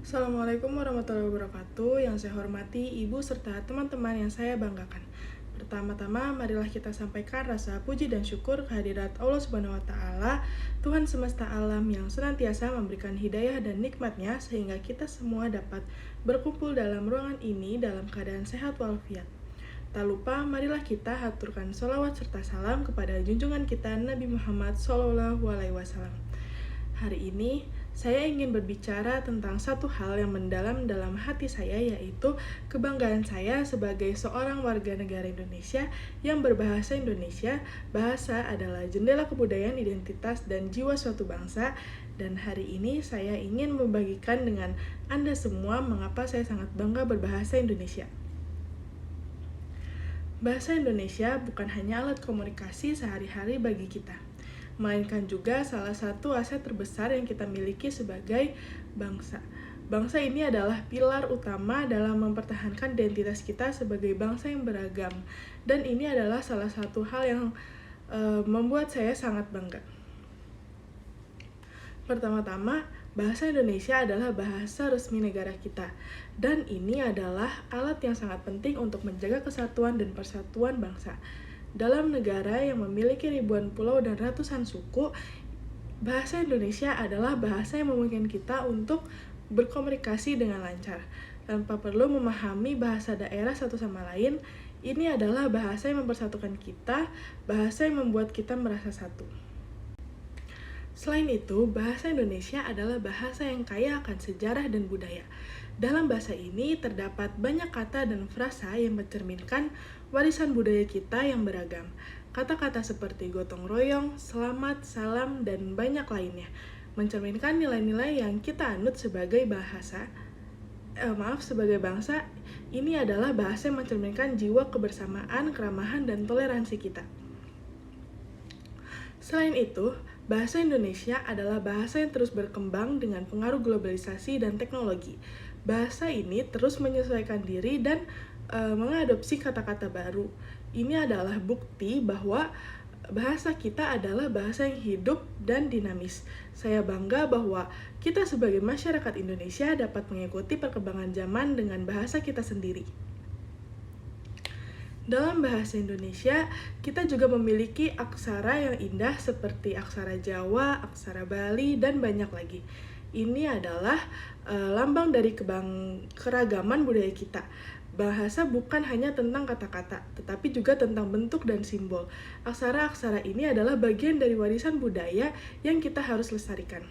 Assalamualaikum warahmatullahi wabarakatuh. Yang saya hormati Ibu serta teman-teman yang saya banggakan. Pertama-tama, marilah kita sampaikan rasa puji dan syukur kehadirat Allah Subhanahu wa Ta'ala, Tuhan semesta alam yang senantiasa memberikan hidayah dan nikmatnya sehingga kita semua dapat berkumpul dalam ruangan ini dalam keadaan sehat walafiat. Tak lupa, marilah kita haturkan sholawat serta salam kepada junjungan kita Nabi Muhammad SAW. Hari ini, saya ingin berbicara tentang satu hal yang mendalam dalam hati saya, yaitu kebanggaan saya sebagai seorang warga negara Indonesia yang berbahasa Indonesia. Bahasa adalah jendela kebudayaan, identitas, dan jiwa suatu bangsa. Dan hari ini saya ingin membagikan dengan Anda semua mengapa saya sangat bangga berbahasa Indonesia. Bahasa Indonesia bukan hanya alat komunikasi sehari-hari bagi kita, melainkan juga salah satu aset terbesar yang kita miliki sebagai bangsa. Bangsa ini adalah pilar utama dalam mempertahankan identitas kita sebagai bangsa yang beragam, dan ini adalah salah satu hal yang membuat saya sangat bangga. Pertama-tama, bahasa Indonesia adalah bahasa resmi negara kita, dan ini adalah alat yang sangat penting untuk menjaga kesatuan dan persatuan bangsa. Dalam negara yang memiliki ribuan pulau dan ratusan suku, bahasa Indonesia adalah bahasa yang memungkinkan kita untuk berkomunikasi dengan lancar. Tanpa perlu memahami bahasa daerah satu sama lain, ini adalah bahasa yang mempersatukan kita, bahasa yang membuat kita merasa satu. Selain itu, bahasa Indonesia adalah bahasa yang kaya akan sejarah dan budaya. Dalam bahasa ini terdapat banyak kata dan frasa yang mencerminkan warisan budaya kita yang beragam. Kata-kata seperti gotong royong, selamat, salam, dan banyak lainnya mencerminkan nilai-nilai yang kita anut sebagai sebagai bangsa. Ini adalah bahasa yang mencerminkan jiwa kebersamaan, keramahan, dan toleransi kita. Selain itu, bahasa Indonesia adalah bahasa yang terus berkembang dengan pengaruh globalisasi dan teknologi. Bahasa ini terus menyesuaikan diri dan mengadopsi kata-kata baru. Ini adalah bukti bahwa bahasa kita adalah bahasa yang hidup dan dinamis. Saya bangga bahwa kita sebagai masyarakat Indonesia dapat mengikuti perkembangan zaman dengan bahasa kita sendiri. Dalam bahasa Indonesia, kita juga memiliki aksara yang indah seperti aksara Jawa, aksara Bali, dan banyak lagi. Ini adalah lambang dari keragaman budaya kita. Bahasa bukan hanya tentang kata-kata, tetapi juga tentang bentuk dan simbol. Aksara-aksara ini adalah bagian dari warisan budaya yang kita harus lestarikan.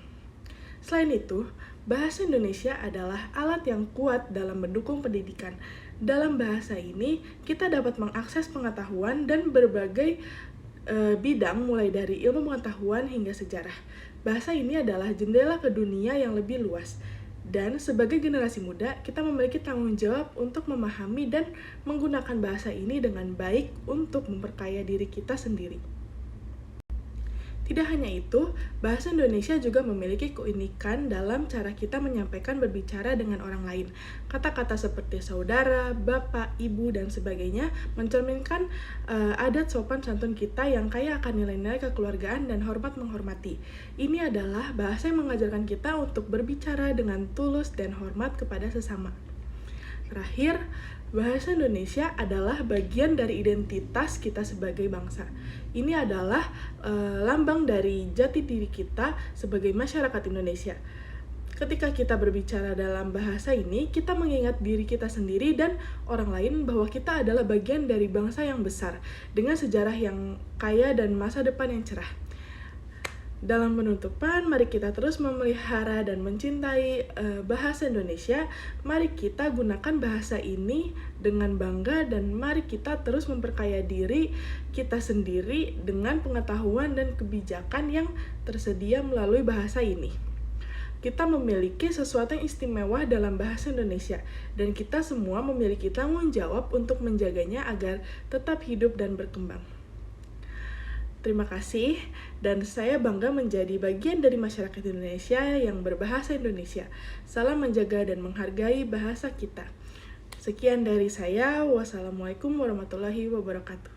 Selain itu, bahasa Indonesia adalah alat yang kuat dalam mendukung pendidikan. Dalam bahasa ini, kita dapat mengakses pengetahuan dan berbagai bidang mulai dari ilmu pengetahuan hingga sejarah. Bahasa ini adalah jendela ke dunia yang lebih luas. Dan sebagai generasi muda, kita memiliki tanggung jawab untuk memahami dan menggunakan bahasa ini dengan baik untuk memperkaya diri kita sendiri. Tidak hanya itu, bahasa Indonesia juga memiliki keunikan dalam cara kita menyampaikan berbicara dengan orang lain. Kata-kata seperti saudara, bapak, ibu, dan sebagainya mencerminkan adat sopan santun kita yang kaya akan nilai-nilai kekeluargaan dan hormat menghormati. Ini adalah bahasa yang mengajarkan kita untuk berbicara dengan tulus dan hormat kepada sesama. Terakhir, bahasa Indonesia adalah bagian dari identitas kita sebagai bangsa. Ini adalah lambang dari jati diri kita sebagai masyarakat Indonesia. Ketika kita berbicara dalam bahasa ini, kita mengingat diri kita sendiri dan orang lain bahwa kita adalah bagian dari bangsa yang besar, dengan sejarah yang kaya dan masa depan yang cerah. Dalam penutupan, mari kita terus memelihara dan mencintai bahasa Indonesia. Mari kita gunakan bahasa ini dengan bangga dan mari kita terus memperkaya diri kita sendiri dengan pengetahuan dan kebijakan yang tersedia melalui bahasa ini. Kita memiliki sesuatu yang istimewa dalam bahasa Indonesia dan kita semua memiliki tanggung jawab untuk menjaganya agar tetap hidup dan berkembang. Terima kasih, dan saya bangga menjadi bagian dari masyarakat Indonesia yang berbahasa Indonesia. Salam menjaga dan menghargai bahasa kita. Sekian dari saya. Wassalamualaikum warahmatullahi wabarakatuh.